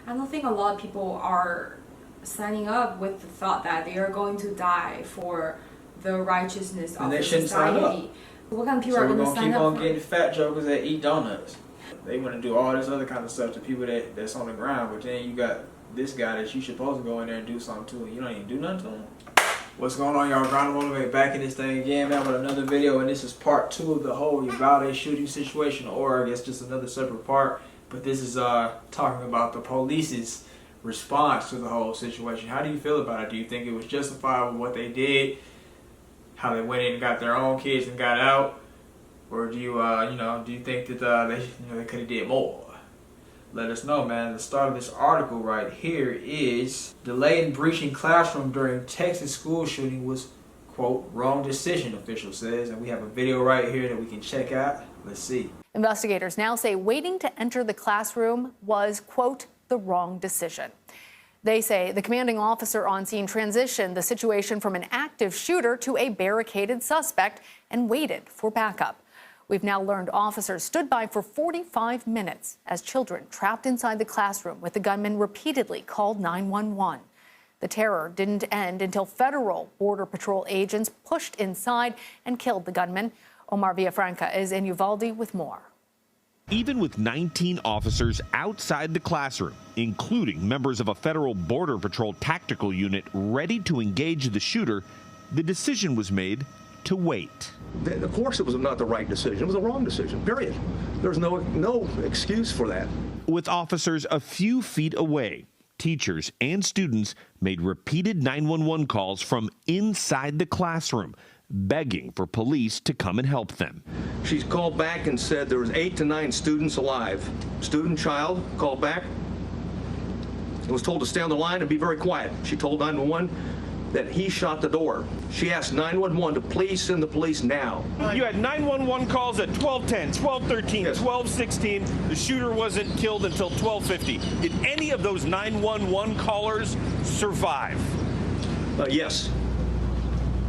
I don't think a lot of people are signing up with the thought that they are going to die for the righteousness of the society. What kind of people are going to sign up for? So we're going to keep on getting fat jokers that eat donuts. They want to do all this other kind of stuff to people that's on the ground, but then you got this guy that you supposed to go in there and do something to, and you don't even do nothing to him. What's going on, y'all? Grind Motivate back in this thing again, man, with another video, and this is part 2 of the whole uvalde shooting situation, or I guess just another separate part. But this is talking about the police's response to the whole situation. How do you feel about it? Do you think it was justifiable what they did, how they went in and got their own kids and got out, or do you do you think that they could have did more? Let us know, man. The start of this article right here is delay in breaching classroom during Texas school shooting was, quote, wrong decision, official says. And we have a video right here that we can check out. Let's see. Investigators now say waiting to enter the classroom was, quote, the wrong decision. They say the commanding officer on scene transitioned the situation from an active shooter to a barricaded suspect and waited for backup. We've now learned officers stood by for 45 minutes as children trapped inside the classroom with the gunman repeatedly called 911. The terror didn't end until federal Border Patrol agents pushed inside and killed the gunman. Omar Villafranca is in Uvalde with more. Even with 19 officers outside the classroom, including members of a federal Border Patrol tactical unit ready to engage the shooter, the decision was made to wait. Of course it was not the right decision. It was the wrong decision, period. There's no excuse for that. With officers a few feet away, teachers and students made repeated 911 calls from inside the classroom, begging for police to come and help them. She's called back and said there was 8 to 9 students alive. Student, child, called back and was told to stay on the line and be very quiet. She told 911 that he shot the door. She asked 911 to please send the police now. You had 911 calls at 12:10, 12:13, yes. 12:16. The shooter wasn't killed until 12:50. Did any of those 911 callers survive? Yes.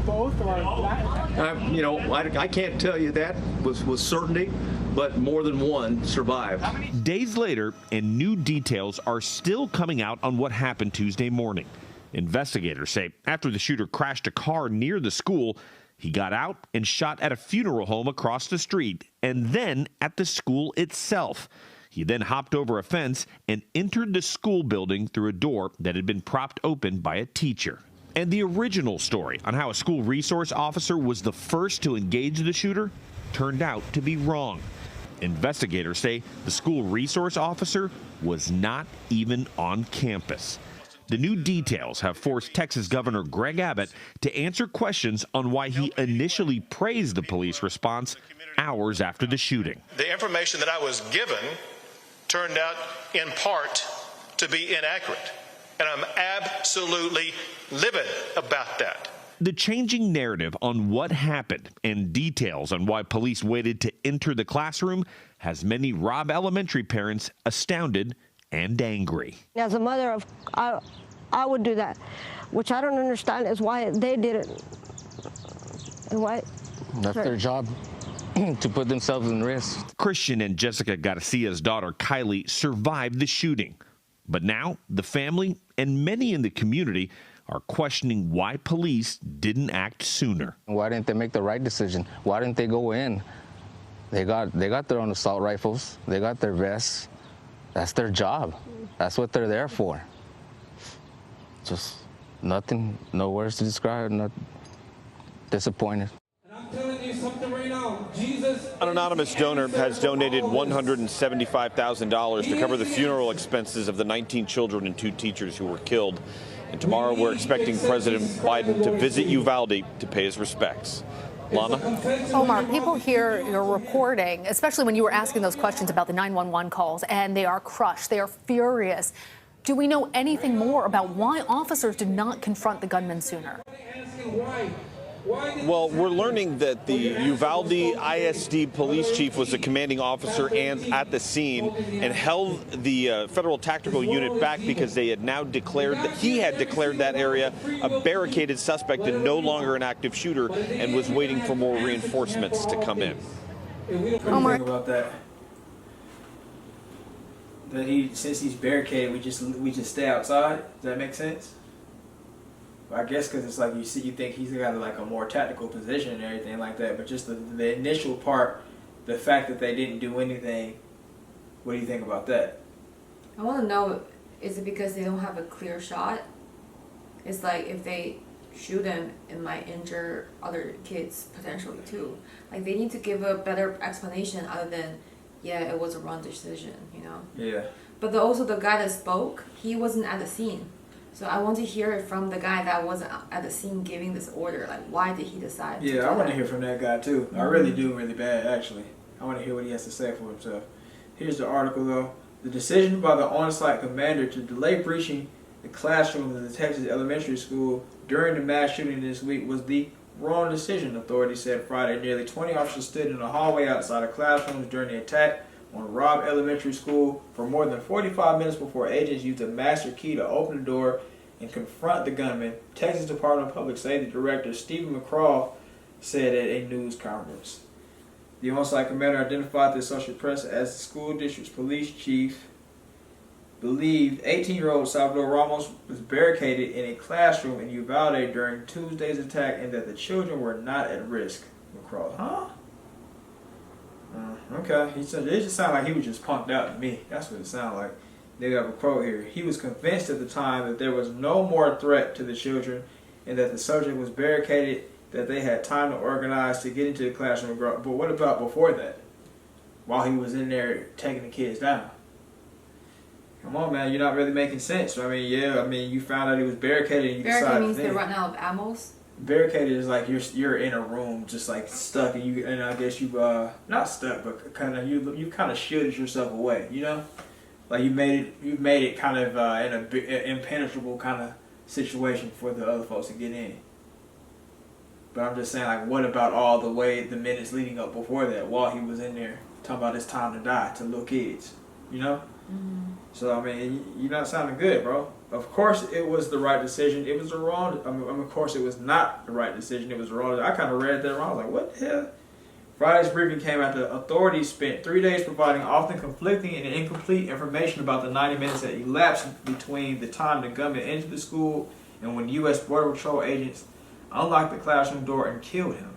Both or I can't tell you that with certainty, but more than one survived. Days later, and new details are still coming out on what happened Tuesday morning. Investigators say after the shooter crashed a car near the school, he got out and shot at a funeral home across the street and then at the school itself. He then hopped over a fence and entered the school building through a door that had been propped open by a teacher. And the original story on how a school resource officer was the first to engage the shooter turned out to be wrong. Investigators say the school resource officer was not even on campus. The new details have forced Texas Governor Greg Abbott to answer questions on why he initially praised the police response hours after the shooting. The information that I was given turned out in part to be inaccurate, and I'm absolutely livid about that. The changing narrative on what happened and details on why police waited to enter the classroom has many Robb Elementary parents astounded and angry. As a mother of, I would do that. Which I don't understand is why they did it. And why? That's their job, to put themselves in risk. Christian and Jessica Garcia's daughter, Kylie, survived the shooting. But now the family and many in the community are questioning why police didn't act sooner. Why didn't they make the right decision? Why didn't they go in? They got their own assault rifles. They got their vests. That's their job. That's what they're there for. Just nothing, no words to describe, not disappointed. And I'm telling you something right now, Jesus. An anonymous donor has donated $175,000 to cover the funeral expenses of the 19 children and 2 teachers who were killed. And tomorrow we're expecting President Biden to visit Uvalde to pay his respects. Lana? Omar, people here you're reporting, especially when you were asking those questions about the 911 calls, and they are crushed. They are furious. Do we know anything more about why officers did not confront the gunman sooner? Well, we're learning that the Uvalde ISD police chief was the commanding officer and at the scene and held the federal tactical unit back because they had now declared that he had declared that area a barricaded suspect and no longer an active shooter and was waiting for more reinforcements to come in. Omar. About that But since he's barricaded, we just stay outside. Does that make sense? I guess because it's like you think he's got like a more tactical position and everything like that. But just the initial part, the fact that they didn't do anything, what do you think about that? I want to know, is it because they don't have a clear shot? It's like if they shoot him, it might injure other kids potentially too. Like they need to give a better explanation other than, yeah, it was a wrong decision, you know? Yeah. But also the guy that spoke, he wasn't at the scene. So I want to hear it from the guy that wasn't at the scene giving this order. Like, why did he decide to do I want that? to hear from that guy too. Mm-hmm. I really do, really bad actually. I want to hear what he has to say for himself. Here's the article though. The decision by the on-site commander to delay breaching the classroom of the Texas elementary school during the mass shooting this week was the wrong decision, authorities said Friday. Nearly 20 officers stood in the hallway outside of classrooms during the attack on Robb Elementary School for more than 45 minutes before agents used a master key to open the door and confront the gunman, Texas Department of Public Safety Director Stephen McCraw said at a news conference. The on-site commander identified the Associated Press as the school district's police chief believed 18-year-old Salvador Ramos was barricaded in a classroom in Uvalde during Tuesday's attack and that the children were not at risk. McCraw, huh? Okay. He said it just sounded like he was just punked out to me. That's what it sounded like. They have a quote here. He was convinced at the time that there was no more threat to the children and that the subject was barricaded, that they had time to organize to get into the classroom. But what about before that? While he was in there taking the kids down? Come on, man. You're not really making sense. I mean, you found out he was barricaded and you decided. Barricaded means they're running out of ammo? Barricaded is like you're in a room just like stuck and I guess you've not stuck but kind of you kind of shielded yourself away, you know, like you made it kind of in a impenetrable kind of situation for the other folks to get in. But I'm just saying, like, what about all the minutes leading up before that while he was in there talking about it's time to die to little kids, you know? Mm-hmm. So I mean, you're not sounding good, bro. Of course, it was the right decision. It was the wrong. Of course, it was not the right decision. It was the wrong. I kind of read that wrong. I was like, what the hell? Friday's briefing came after authorities spent 3 days providing often conflicting and incomplete information about the 90 minutes that elapsed between the time the gunman entered the school and when U.S. Border Patrol agents unlocked the classroom door and killed him.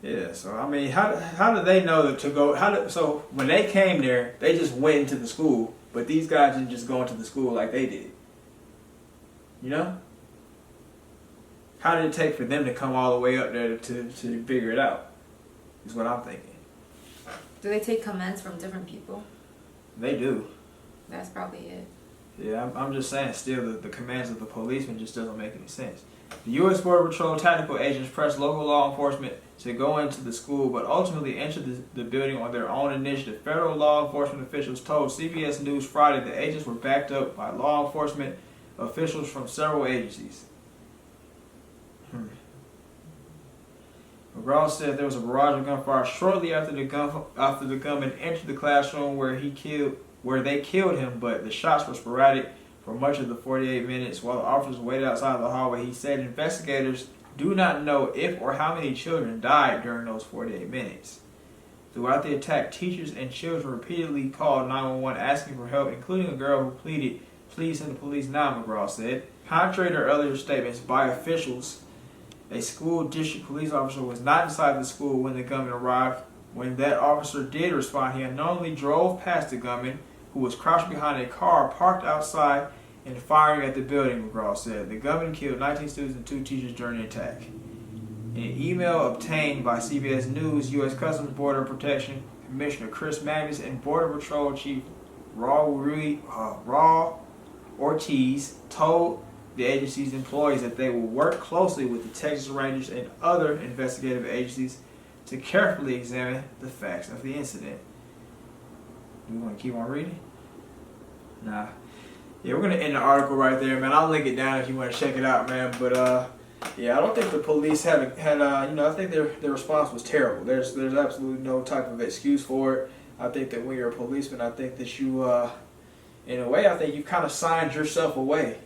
Yeah, so I mean, how do they know to go? So when they came there, they just went into the school, but these guys didn't just go into the school like they did. You know? How did it take for them to come all the way up there to figure it out? Is what I'm thinking. Do they take commands from different people? They do. That's probably it. Yeah, I'm just saying, still, the commands of the policemen just doesn't make any sense. The U.S. Border Patrol tactical agents pressed local law enforcement to go into the school, but ultimately entered the building on their own initiative. Federal law enforcement officials told CBS News Friday the agents were backed up by law enforcement officials from several agencies. McGraw said there was a barrage of gunfire shortly after the gunman entered the classroom where they killed him, but the shots were sporadic for much of the 48 minutes while the officers waited outside the hallway. He said investigators do not know if or how many children died during those 48 minutes. Throughout the attack, teachers and children repeatedly called 911 asking for help, including a girl who pleaded, "Please send the police now," McGraw said. Contrary to earlier statements by officials, a school district police officer was not inside the school when the gunman arrived. When that officer did respond, he unknowingly drove past the gunman, who was crouched behind a car parked outside and firing at the building, McGraw said. The gunman killed 19 students and 2 teachers during the attack. In an email obtained by CBS News, U.S. Customs Border Protection Commissioner Chris Magnus and Border Patrol Chief Raw Ortiz told the agency's employees that they will work closely with the Texas Rangers and other investigative agencies to carefully examine the facts of the incident. Do we want to keep on reading? Nah. Yeah, we're going to end the article right there, man. I'll link it down if you want to check it out, man. But, yeah, I don't think the police had I think their response was terrible. There's absolutely no type of excuse for it. I think that when you're a policeman, I think that you, in a way, I think you kind of signed yourself away.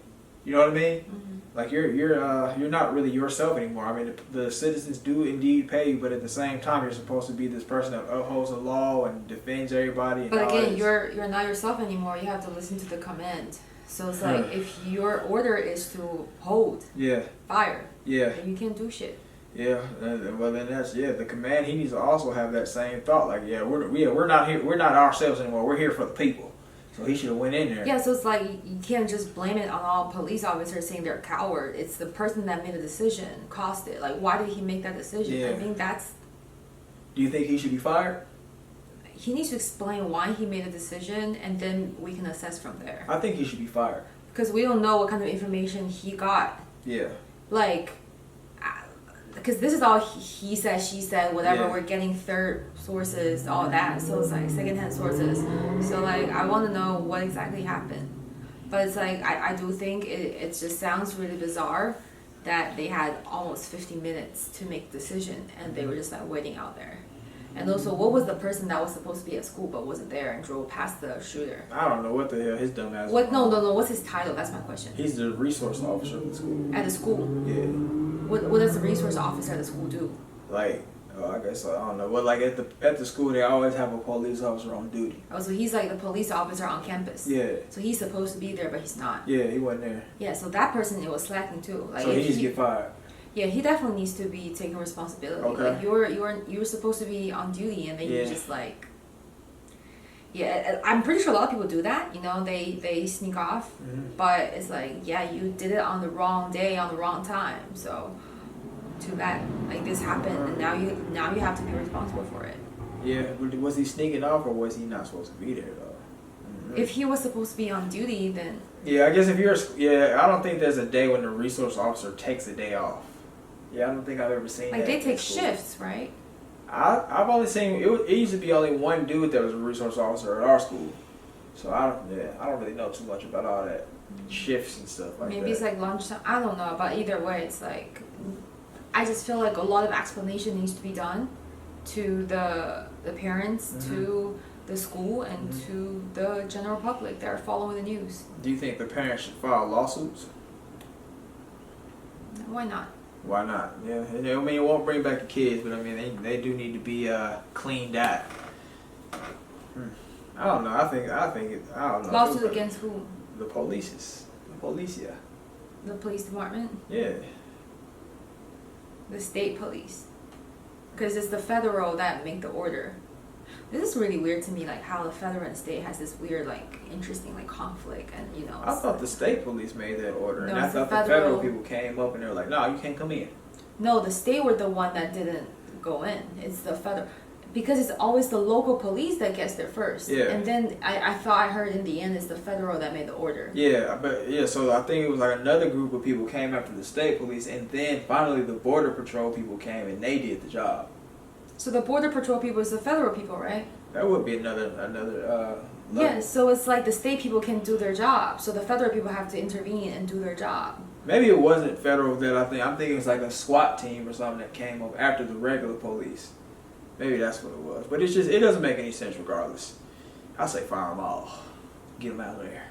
You know what I mean? Mm-hmm. Like you're not really yourself anymore. I mean, the citizens do indeed pay you, but at the same time, you're supposed to be this person that upholds the law and defends everybody. And but again, you're not yourself anymore. You have to listen to the command. So it's like if your order is to hold, fire, then you can't do shit. Yeah, well then that's the command. He needs to also have that same thought. Like we're not here. We're not ourselves anymore. We're here for the people. So he should have went in there. Yeah, so it's like you can't just blame it on all police officers saying they're a coward. It's the person that made the decision caused it. Like, why did he make that decision? Yeah. I think that's... Do you think he should be fired? He needs to explain why he made a decision, and then we can assess from there. I think he should be fired. Because we don't know what kind of information he got. Yeah. Like, because this is all he said, she said, whatever. We're getting third sources, all that. So it's like secondhand sources. So like, I want to know what exactly happened. But it's like, I do think it just sounds really bizarre that they had almost 50 minutes to make a decision and they were just like waiting out there. And also, what was the person that was supposed to be at school but wasn't there and drove past the shooter? I don't know what the hell his dumb ass. What? No. What's his title? That's my question. He's the resource officer at the school. At the school? Yeah. What does the resource officer at the school do? Like, I guess I don't know. Well, like at the school, they always have a police officer on duty. Oh, so he's like the police officer on campus. Yeah. So he's supposed to be there, but he's not. Yeah, he wasn't there. Yeah. So that person, it was slacking too. Like, so he needs to get fired. Yeah, he definitely needs to be taking responsibility. Okay. Like you're supposed to be on duty, and then you just like. Yeah, I'm pretty sure a lot of people do that. You know, they sneak off, but it's like, yeah, you did it on the wrong day, on the wrong time. So, too bad. Like this happened, and now you have to be responsible for it. Yeah, was he sneaking off, or was he not supposed to be there though? If he was supposed to be on duty, then. Yeah, I guess if you're. Yeah, I don't think there's a day when the resource officer takes a day off. Yeah, I don't think I've ever seen that. Like they take shifts, right? I've only seen it used to be only one dude that was a resource officer at our school, so I don't really know too much about all that shifts and stuff like that. Maybe it's like lunchtime. I don't know, but either way, it's like I just feel like a lot of explanation needs to be done to the parents, to the school, and to the general public that are following the news. Do you think the parents should file lawsuits? Why not? Why not? Yeah, I mean, it won't bring back the kids, but I mean, they do need to be cleaned out. I don't know. I think I don't know. Lawsuit against who? The police. The police, yeah. The police department? Yeah. The state police. Because it's the federal that make the order. This is really weird to me, like how the federal and state has this weird, like, interesting, like, conflict, and you know. I thought the state police made that order, No, and I thought the federal people came up and they were like, "No, you can't come in." No, the state were the one that didn't go in. It's the federal, because it's always the local police that gets there first. Yeah. And then I thought I heard in the end it's the federal that made the order. Yeah, but so I think it was like another group of people came after the state police, and then finally the border patrol people came and they did the job. So the border patrol people is the federal people, right? That would be another Yeah, so it's like the state people can do their job, so the federal people have to intervene and do their job. Maybe it wasn't federal that I'm thinking it was like a SWAT team or something that came up after the regular police. Maybe that's what it was. But it doesn't make any sense regardless. I say fire them all. Get them out of there.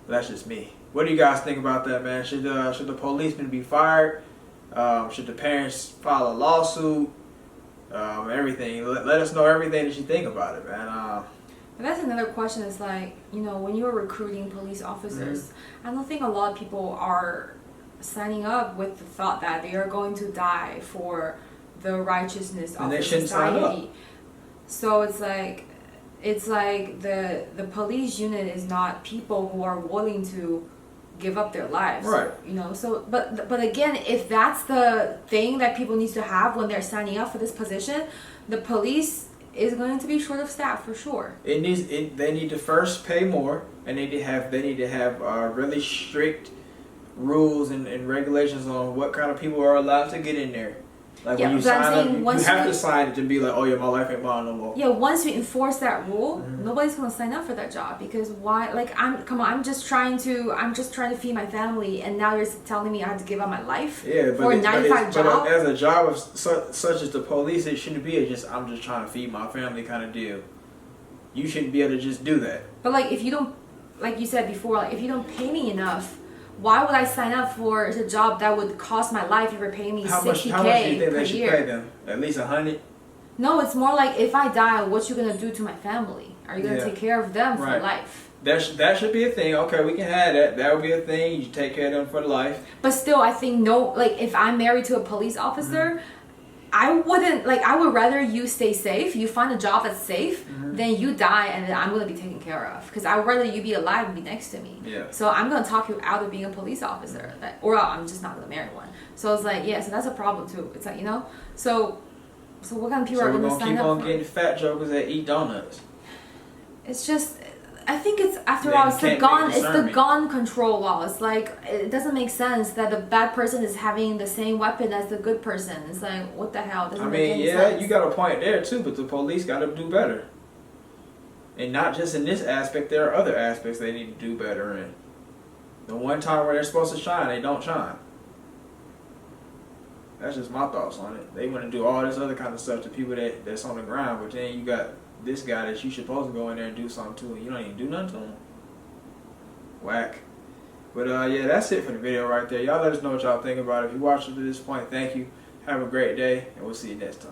But that's just me. What do you guys think about that, man? Should the policemen be fired? Should the parents file a lawsuit? Everything. Let us know everything that you think about it, man. But that's another question. Is like, you know, when you're recruiting police officers, I don't think a lot of people are signing up with the thought that they are going to die for the righteousness of the society. So it's like the police unit is not people who are willing to give up their lives, right? You know, so but again, if that's the thing that people need to have when they're signing up for this position, the police is going to be short of staff for sure. They need to first pay more, and they need to have really strict rules and regulations on what kind of people are allowed to get in there. Like when you sign up, you have to sign it to be like, oh yeah, my life ain't mine no more. Yeah, once we enforce that rule, nobody's gonna sign up for that job, because why? Like I'm just trying to feed my family, and now you're telling me I have to give up my life for a 9-to-5 job. But as a job of such as the police, it shouldn't be I'm just trying to feed my family kind of deal. You shouldn't be able to just do that. But like if you don't, like you said before, like if you don't pay me enough, why would I sign up for a job that would cost my life if you're paying me $60K how much do you think per they should year? pay them? At least 100? No, it's more like if I die, what you gonna do to my family? Are you gonna take care of them for life? That should be a thing. Okay, we can have that. That would be a thing. You take care of them for life. But still, I think if I'm married to a police officer, I wouldn't I would rather you stay safe. You find a job that's safe, than you die and then I'm gonna be taken care of. Because I would rather you be alive and be next to me. Yeah. So I'm gonna talk you out of being a police officer, or I'm just not gonna marry one. So it's like, yeah. So that's a problem too. It's like, you know. So what kind of people are gonna sign up for? So we're gonna keep on getting fat jokers that eat donuts. It's just, I think it's, after all, it's the gun control law. It's like, it doesn't make sense that the bad person is having the same weapon as the good person. It's like, what the hell? It doesn't make any sense. You got a point there too, but the police got to do better. And not just in this aspect, there are other aspects they need to do better in. The one time where they're supposed to shine, they don't shine. That's just my thoughts on it. They want to do all this other kind of stuff to people that's on the ground, but then you got this guy that you supposed to go in there and do something to, and you don't even do nothing to him. Whack. But yeah, that's it for the video right there. Y'all let us know what y'all think about it. If you watched it to this point, thank you. Have a great day, and we'll see you next time.